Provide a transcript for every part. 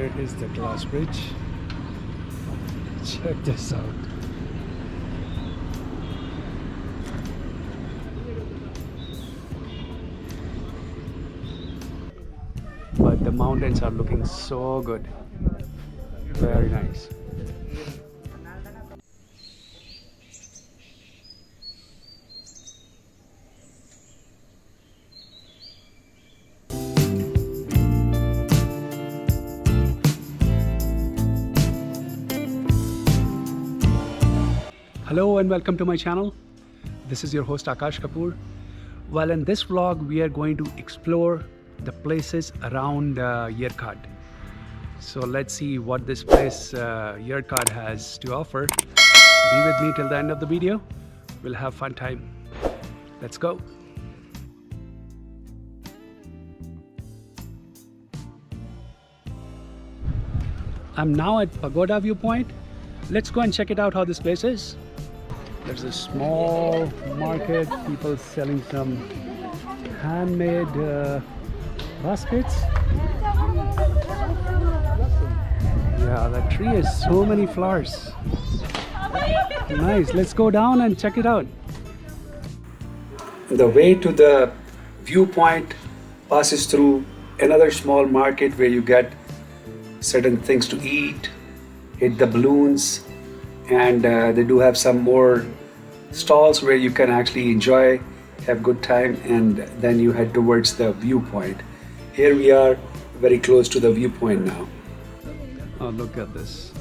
Here is the glass bridge. Check this out. But the mountains are looking so good. Very nice. Hello and welcome to my channel. This is your host Akash Kapoor. Well, in this vlog we are going to explore the places around Yercaud. So let's see what this place Yercaud has to offer. Be with me till the end of the video. We'll have fun time. Let's go. I'm now at Pagoda viewpoint. Let's go and check it out how this place is. There's a small market, people selling some handmade baskets. Yeah, that tree has so many flowers. Nice, let's go down and check it out. The way to the viewpoint passes through another small market where you get certain things to eat, hit the balloons, and they do have some more stalls where you can actually enjoy, have good time, and then you head towards the viewpoint. Here we are very close to the viewpoint now. Oh, look at this.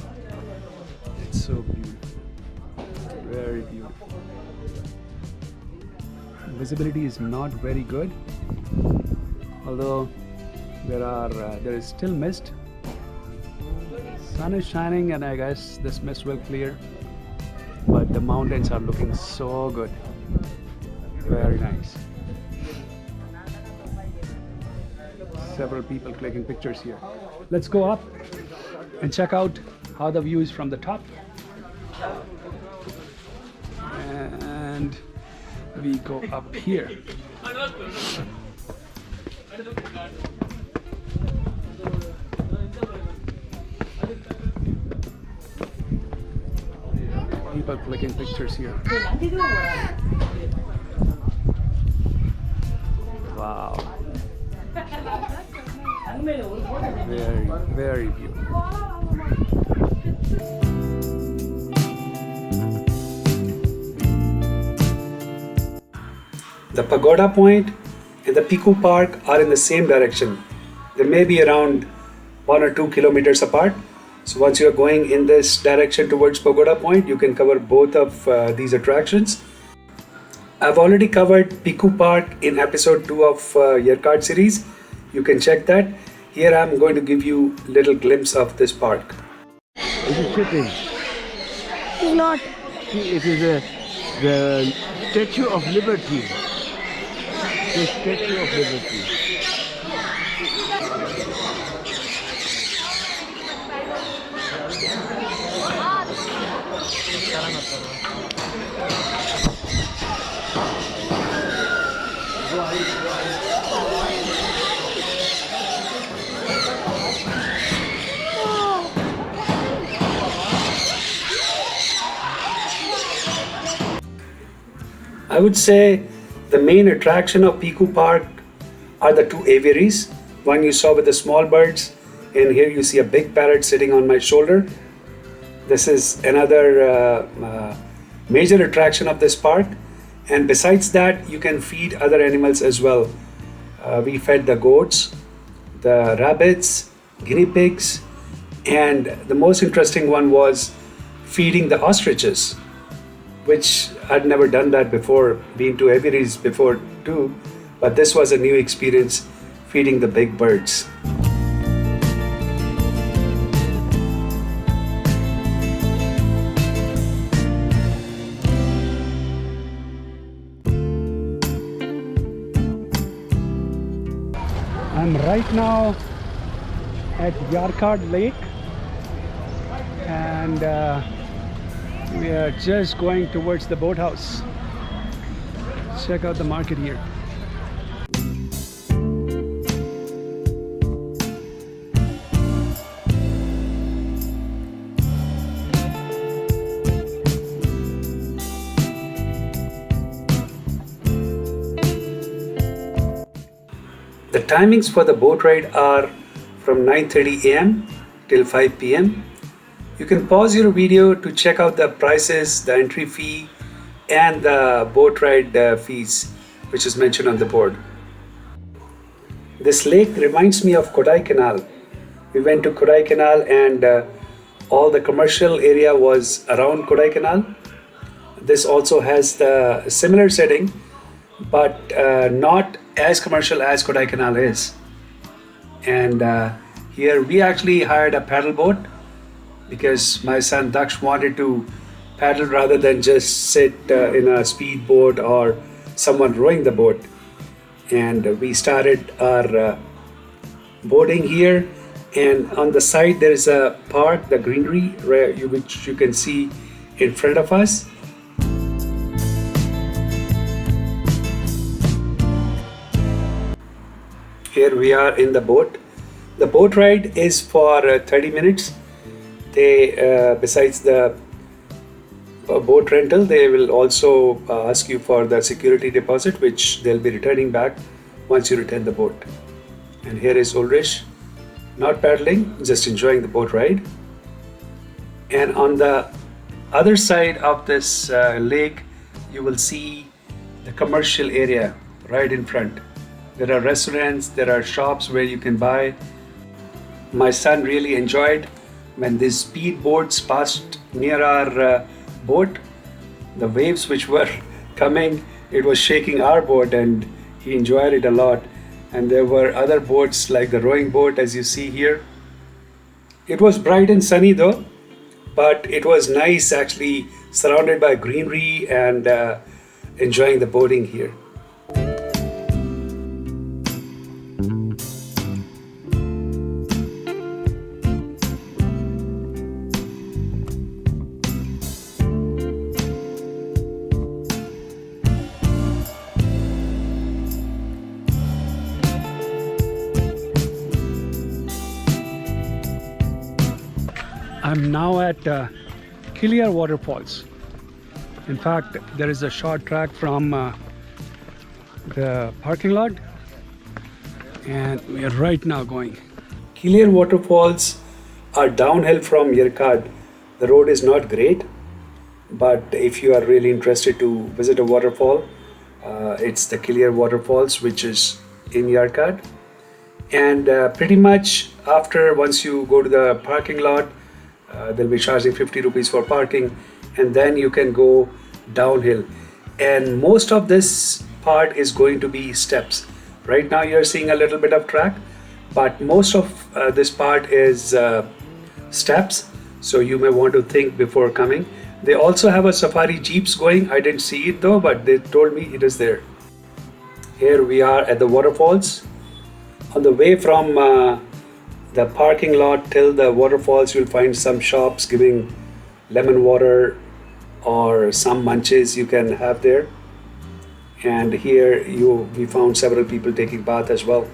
It's so beautiful. Very beautiful. Visibility is not very good, although there is still mist. Sun is shining and I guess this mist will clear, but the mountains are looking so good. Very nice. Several people clicking pictures here. Let's go up and check out how the view is from the top. And we go up here. People clicking pictures here. Wow. Very, very beautiful. The Pagoda Point and the Peeku Park are in the same direction. They may be around 1 or 2 kilometers apart. So once you are going in this direction towards Pagoda Point, you can cover both of these attractions. I've already covered Peeku Park in episode 2 of Yercaud series. You can check that. Here I'm going to give you a little glimpse of this park. It is sitting. It's not. See, it is the Statue of Liberty. The Statue of Liberty. I would say the main attraction of Peeku Park are the two aviaries. One you saw with the small birds, and here you see a big parrot sitting on my shoulder. This is another major attraction of this park. And besides that, you can feed other animals as well. We fed the goats, the rabbits, guinea pigs, and the most interesting one was feeding the ostriches, which I'd never done that before, been to aviaries before too, but this was a new experience, feeding the big birds. I'm right now at Yercaud Lake, and we are just going towards the boathouse. Check out the market here. timings for the boat ride are from 9:30 a.m. till 5 p.m. You can pause your video to check out the prices, the entry fee, and the boat ride fees, which is mentioned on the board. This lake reminds me of Kodaikanal. We went to Kodaikanal and all the commercial area was around Kodaikanal. This also has the similar setting, but not as commercial as Kodaikanal is. And here we actually hired a paddle boat because my son Daksh wanted to paddle rather than just sit in a speedboat or someone rowing the boat. And we started our boating here, and on the side there is a park, the greenery, which you can see in front of us. Here we are in the boat. The boat ride is for 30 minutes. They, besides the boat rental, they will also ask you for the security deposit, which they'll be returning back once you return the boat. And here is Ulrich, not paddling, just enjoying the boat ride. And on the other side of this lake, you will see the commercial area right in front. There are restaurants, there are shops where you can buy. My son really enjoyed when these speedboats passed near our boat. The waves which were coming, it was shaking our boat, and he enjoyed it a lot. And there were other boats like the rowing boat, as you see here. It was bright and sunny though, but it was nice actually, surrounded by greenery and enjoying the boating here. I'm now at Kiliyur Waterfalls. In fact, there is a short track from the parking lot, and we are right now going. Kiliyur Waterfalls are downhill from Yercaud. The road is not great, but if you are really interested to visit a waterfall, it's the Kiliyur Waterfalls, which is in Yercaud. And pretty much once you go to the parking lot, they'll be charging 50 rupees for parking, and then you can go downhill. And most of this part is going to be steps. Right now you're seeing a little bit of track, but most of this part is steps, so you may want to think before coming. They also have a safari jeeps going. I didn't see it though, but they told me it is there. Here we are at the waterfalls. On the way from the parking lot till the waterfalls, you'll find some shops giving lemon water or some munches you can have there. And here we found several people taking bath as well.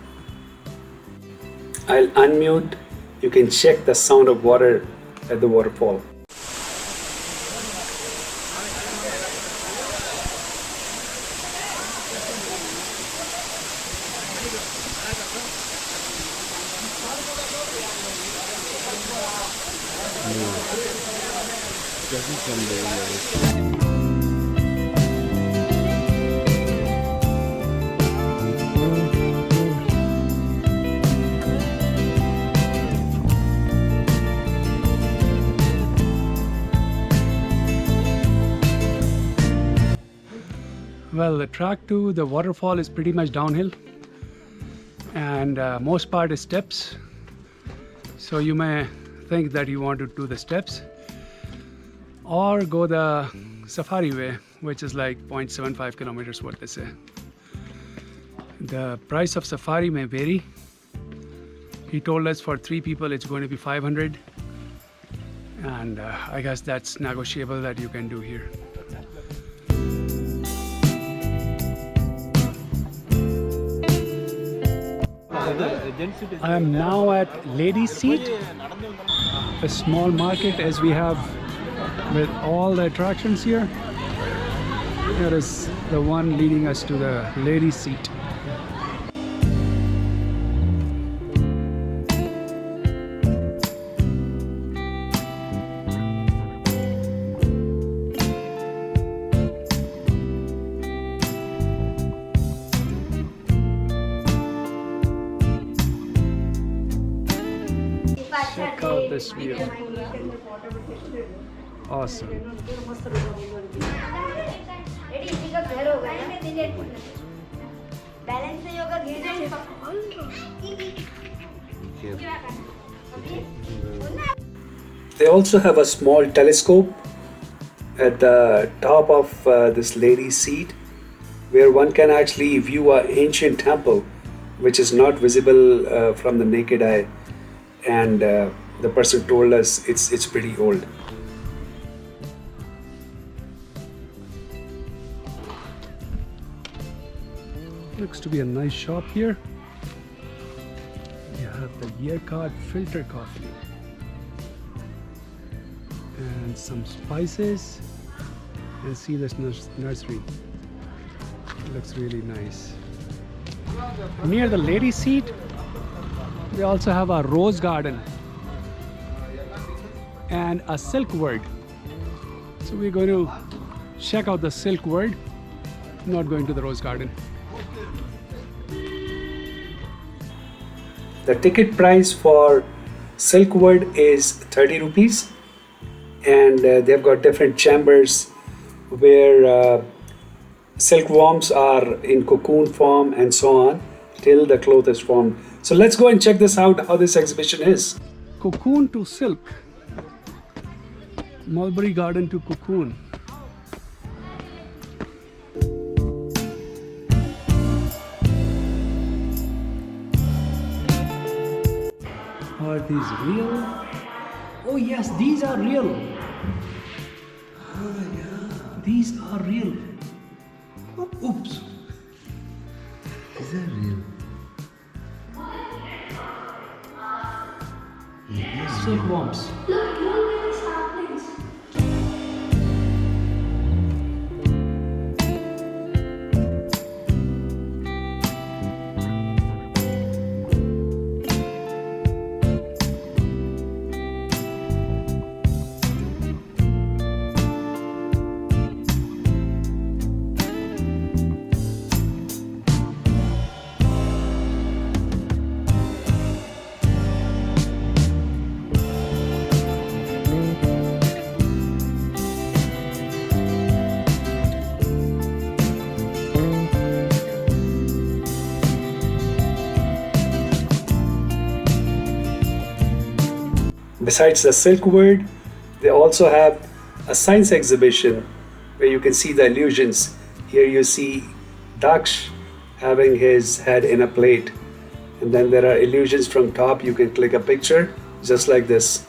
I'll unmute. You can check the sound of water at the waterfall. Well, the track to the waterfall is pretty much downhill, and most part is steps. So you may think that you want to do the steps or go the safari way, which is like 0.75 kilometers, what they say. The price of safari may vary. He told us for 3 people it's going to be 500, and I guess that's negotiable that you can do here. I am now at Ladies Seat, a small market as we have with all the attractions here. Here is the one leading us to the Ladies Seat. this view. Awesome. They also have a small telescope at the top of this lady's seat, where one can actually view an ancient temple which is not visible from the naked eye, and the person told us it's pretty old. Looks to be a nice shop here. You have the Yercaud filter coffee and some spices, and see this nursery. It looks really nice. Near the lady seat, they also have a rose garden and a silk word. So we're going to check out the silk word, not going to the rose garden. The ticket price for silk word is 30 rupees, and they've got different chambers where silkworms are in cocoon form and so on till the cloth is formed. So let's go and check this out, how this exhibition is. Cocoon to silk. Mulberry garden to cocoon. Are these real? Oh yes, these are real. Oh yeah, these are real. Oops. Is that real? Silkworms. Besides the silk word, they also have a science exhibition where you can see the illusions. Here you see Daksh having his head in a plate, and then there are illusions from top. You can click a picture just like this.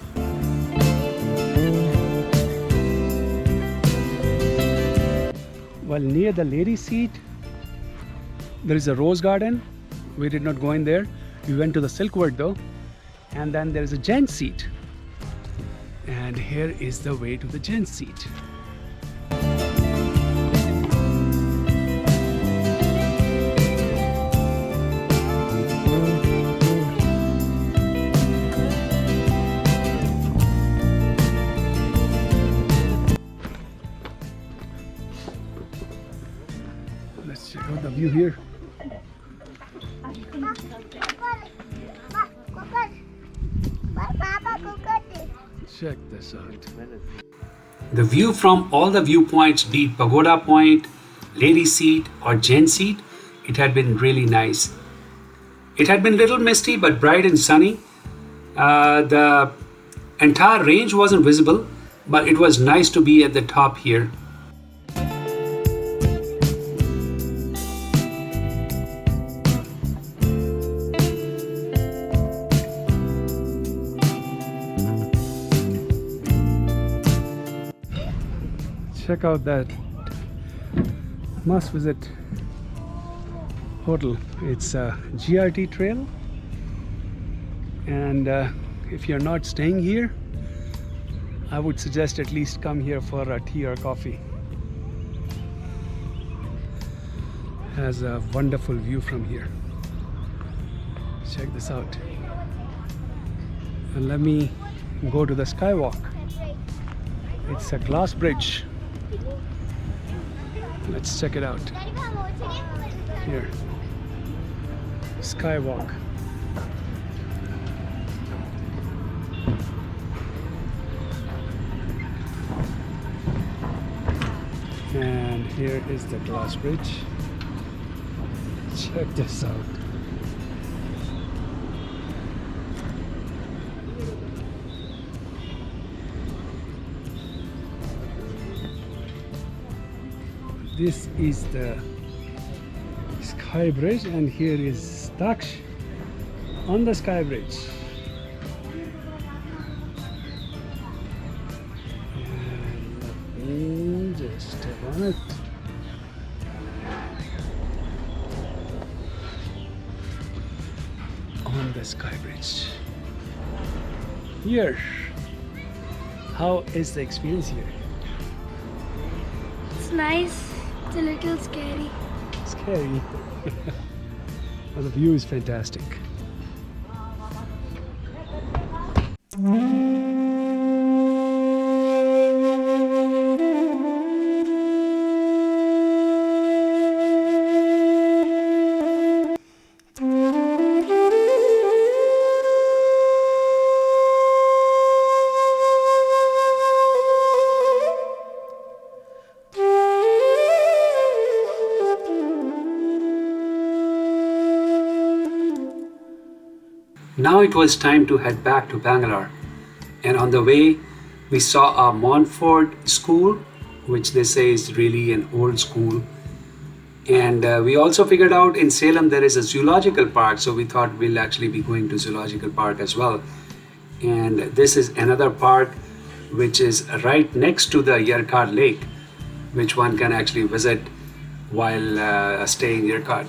Well, near the lady seat, there is a rose garden. We did not go in there. We went to the silk word though. And then there is a gent seat. And here is the way to the gent seat. Let's check out the view here. Check this out. The view from all the viewpoints, be it Pagoda Point, Lady Seat or Gent Seat, it had been really nice. It had been a little misty but bright and sunny. The entire range wasn't visible, but it was nice to be at the top here. Check out that must visit hotel. It's a GRT trail, and if you're not staying here, I would suggest at least come here for a tea or coffee. Has a wonderful view from here. Check this out. And let me go to the skywalk. It's a glass bridge. Let's check it out. Here, skywalk. here is the glass bridge. Check this out. This is the sky bridge, and here is Daksh on the sky bridge. And let me just step on it. On the sky bridge. Here, how is the experience here? It's nice. It's a little scary. Scary. Well, the view is fantastic. Now it was time to head back to Bangalore, and on the way we saw a Montfort school, which they say is really an old school, and we also figured out in Salem there is a zoological park, so we thought we'll actually be going to zoological park as well. And this is another park which is right next to the Yercaud Lake, which one can actually visit while staying in Yercaud.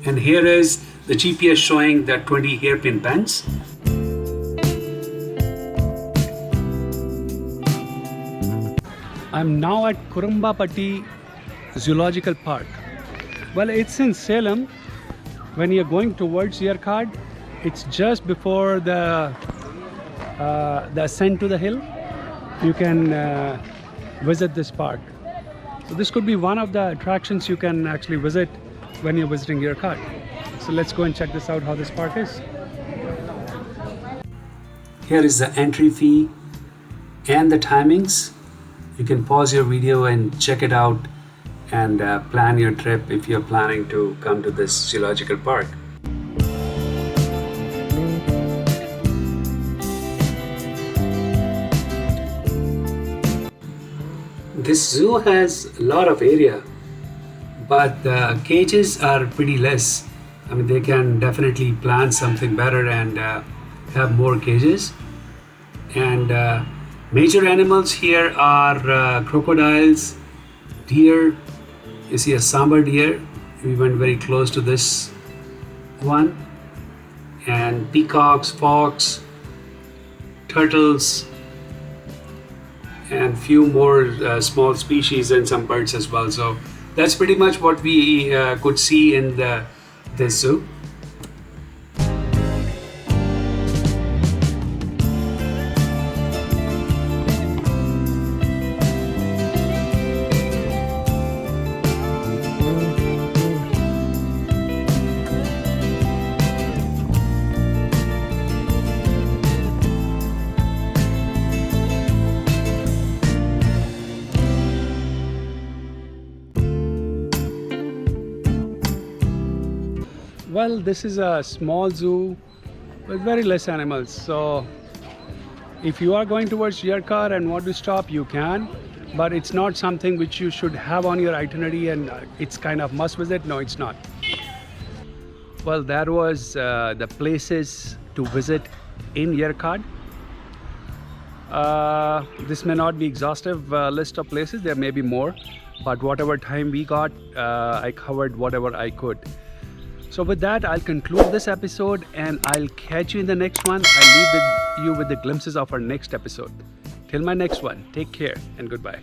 And here is the GPS showing the 20 hairpin bends. I'm now at Kurumbapatti Zoological Park. Well, it's in Salem. When you're going towards Yercaud, it's just before the ascent to the hill. You can visit this park. So this could be one of the attractions you can actually visit when you're visiting Yercaud. So let's go and check this out, how this park is. Here is the entry fee and the timings. You can pause your video and check it out and plan your trip if you're planning to come to this zoological park. This zoo has a lot of area, but the cages are pretty less. I mean, they can definitely plan something better and have more cages. And major animals here are crocodiles, deer. You see a sambar deer. We went very close to this one. And peacocks, fox, turtles, and few more small species and some birds as well. So that's pretty much what we could see in this zoo. Well, this is a small zoo with very less animals. So if you are going towards Yercaud and want to stop, you can, but it's not something which you should have on your itinerary and it's kind of must visit. No, it's not. Well, that was the places to visit in Yercaud. This may not be exhaustive list of places, there may be more, but whatever time we got, I covered whatever I could. So with that, I'll conclude this episode and I'll catch you in the next one. I'll leave you with the glimpses of our next episode. Till my next one, take care and goodbye.